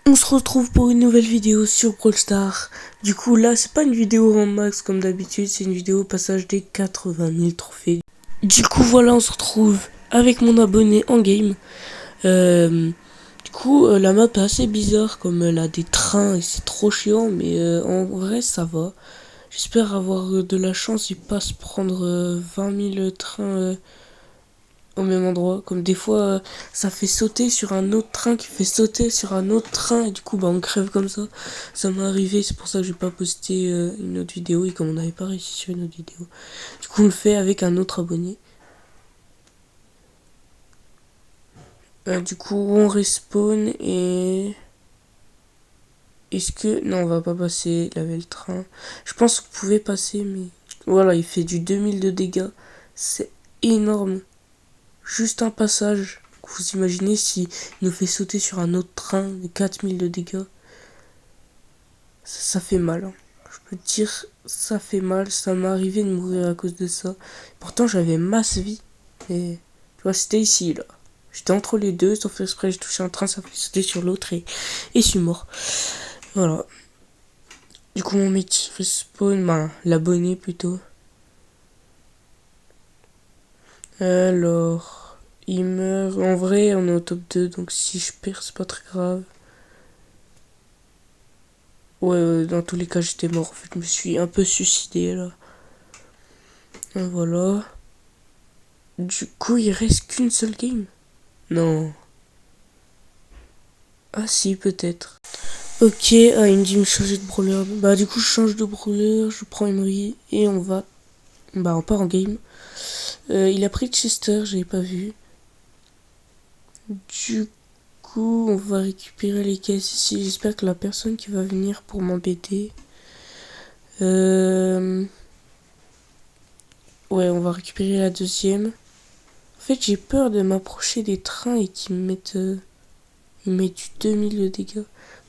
On se retrouve pour une nouvelle vidéo sur Brawl Stars. Du coup là c'est pas une vidéo en max comme d'habitude, c'est une vidéo au passage des 80 000 trophées. Du coup voilà, on se retrouve avec mon abonné en game. La map est assez bizarre, comme elle a des trains et c'est trop chiant, mais en vrai ça va. J'espère avoir de la chance et pas se prendre 20 000 trains au même endroit. Comme des fois, ça fait sauter sur un autre train qui fait sauter sur un autre train et du coup, bah, on crève comme ça. Ça m'est arrivé, c'est pour ça que j'ai pas posté une autre vidéo et comme on n'avait pas réussi sur une autre vidéo. Du coup, on le fait avec un autre abonné. Du coup, on respawn et... Est-ce que... Non, on va pas passer le train. Je pense que vous pouvez passer, mais... Voilà, il fait du 2000 de dégâts. C'est énorme. Juste un passage. Vous imaginez s'il nous fait sauter sur un autre train de 4000 de dégâts. Ça fait mal. Hein. Je peux te dire, ça fait mal. Ça m'est arrivé de mourir à cause de ça. Pourtant, j'avais masse vie. Et tu vois, c'était ici, là. J'étais entre les deux, sauf exprès, j'ai touché un train, ça fait sauter sur l'autre et je suis mort. Voilà. Du coup, mon mec respawn, l'abonné plutôt. Alors, il meurt. En vrai, on est au top 2, donc si je perds, c'est pas très grave. Ouais, dans tous les cas, j'étais mort. En fait, je me suis un peu suicidé là. Et voilà. Du coup, il reste qu'une seule game. Non. Ah si, peut-être. Ok, il me dit me changer de brawler. Bah du coup, je change de brawler, je prends Emery et on va... Bah on part en game. Il a pris Chester, j'avais pas vu. Du coup, on va récupérer les caisses ici. J'espère que la personne qui va venir pour m'embêter... Ouais, on va récupérer la deuxième. En fait, j'ai peur de m'approcher des trains et qu'ils me mettent... Ils mettent du 2000 de dégâts.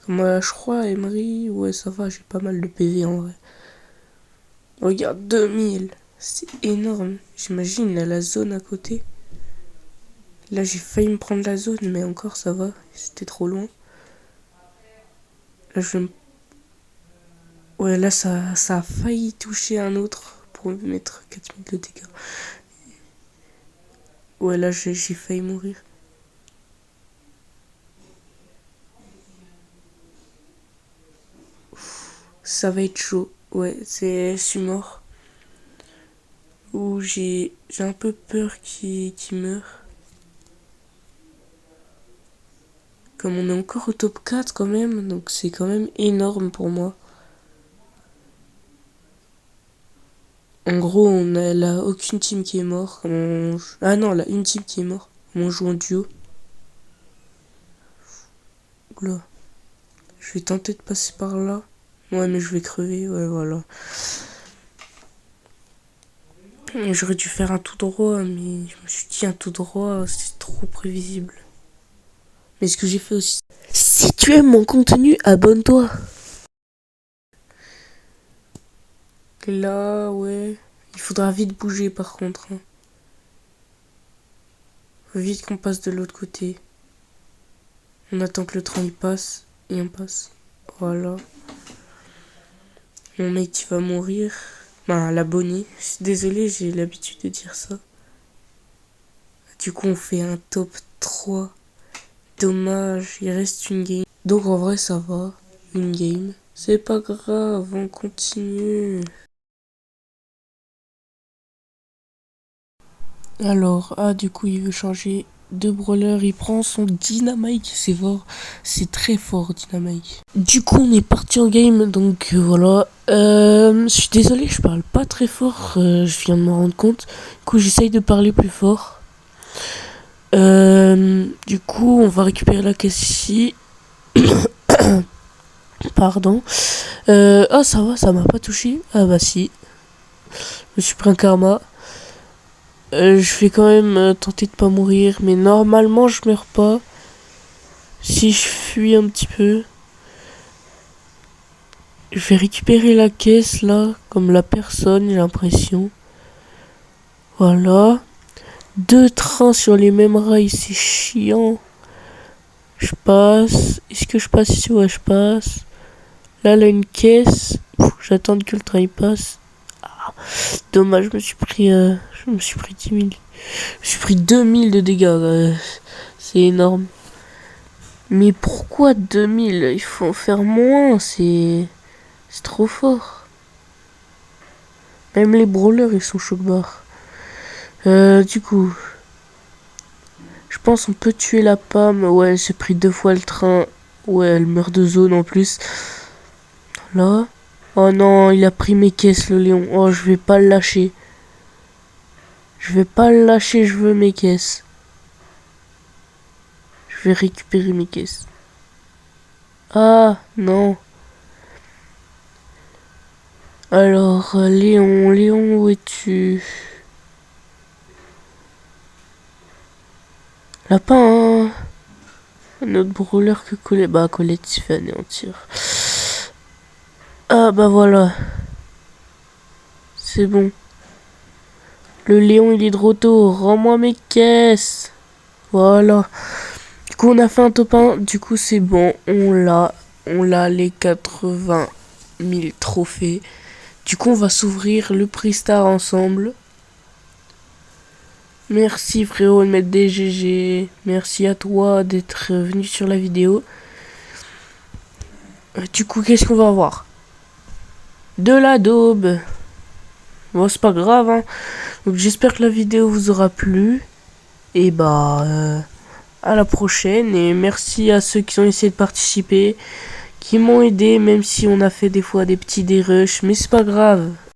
Comme je crois, Emery, ouais, ça va, j'ai pas mal de PV en vrai. Regarde, 2000. C'est énorme. J'imagine, là, la zone à côté. Là, j'ai failli me prendre la zone, mais encore, ça va. C'était trop loin. Là, Ouais, là, ça a failli toucher un autre pour me mettre 4000 de dégâts. Ouais, là, j'ai failli mourir. Ça va être chaud. Ouais, je suis mort. Ou j'ai un peu peur qu'il meure. Comme on est encore au top 4 quand même, donc c'est quand même énorme pour moi. En gros, on a là aucune team qui est mort. Ah non, là, une team qui est mort. On joue en duo. Oula. Je vais tenter de passer par là. Ouais, mais je vais crever. Ouais, voilà. J'aurais dû faire un tout droit, mais je me suis dit un tout droit, c'est trop prévisible. Mais ce que j'ai fait aussi... Si tu aimes mon contenu, abonne-toi. Là, ouais. Il faudra vite bouger par contre. Hein. Faut vite qu'on passe de l'autre côté. On attend que le train il passe. Et on passe. Voilà. Mon mec il va mourir. L'abonné. Désolé, j'ai l'habitude de dire ça. Du coup, on fait un top 3. Dommage, il reste une game. Donc en vrai, ça va. Une game. C'est pas grave, on continue. Alors, du coup, il veut changer de brawler. Il prend son Dynamite. C'est fort. C'est très fort, Dynamite. Du coup, on est parti en game. Donc, voilà. Je suis désolé, je parle pas très fort. Je viens de m'en rendre compte. Du coup, j'essaye de parler plus fort. Du coup, on va récupérer la caisse ici. Pardon. Ça va, ça m'a pas touché. Ah bah si. Je me suis pris un karma. Je vais quand même tenter de pas mourir, mais normalement je meurs pas. Si je fuis un petit peu. Je vais récupérer la caisse là, comme la personne, j'ai l'impression. Voilà. 2 trains sur les mêmes rails, c'est chiant. Je passe. Est-ce que je passe ici? Ouais, je passe. Là, une caisse. J'attends que le train il passe. Ah, dommage, je me suis pris 10 000. Je me suis pris 2000 de dégâts. C'est énorme. Mais pourquoi 2000? Il faut en faire moins. C'est trop fort. Même les brawlers, ils sont choc-barres. Du coup, je pense on peut tuer la Pam. Ouais, elle s'est pris 2 fois le train. Ouais, elle meurt de zone en plus. Là. Oh non, il a pris mes caisses, le lion. Oh, je vais pas le lâcher. Je vais pas le lâcher, je veux mes caisses. Je vais récupérer mes caisses. Ah, non. Alors, Léon, où es-tu? Lapin, hein. Un autre brawler que Colette. Bah, Colette s'est fait anéantir. Ah, bah voilà. C'est bon. Le Léon, il est de retour. Rends-moi mes caisses. Voilà. Du coup, on a fait un top 1. Du coup, c'est bon. On l'a, les 80 000 trophées. Du coup, on va s'ouvrir le prix Star ensemble. Merci frérot de mettre des GG. Merci à toi d'être venu sur la vidéo. Du coup, qu'est-ce qu'on va avoir? De la daube. Bon, c'est pas grave, hein. Donc, j'espère que la vidéo vous aura plu. Et bah, à la prochaine. Et merci à ceux qui ont essayé de participer, qui m'ont aidé, même si on a fait des fois des petits dérushs. Mais c'est pas grave.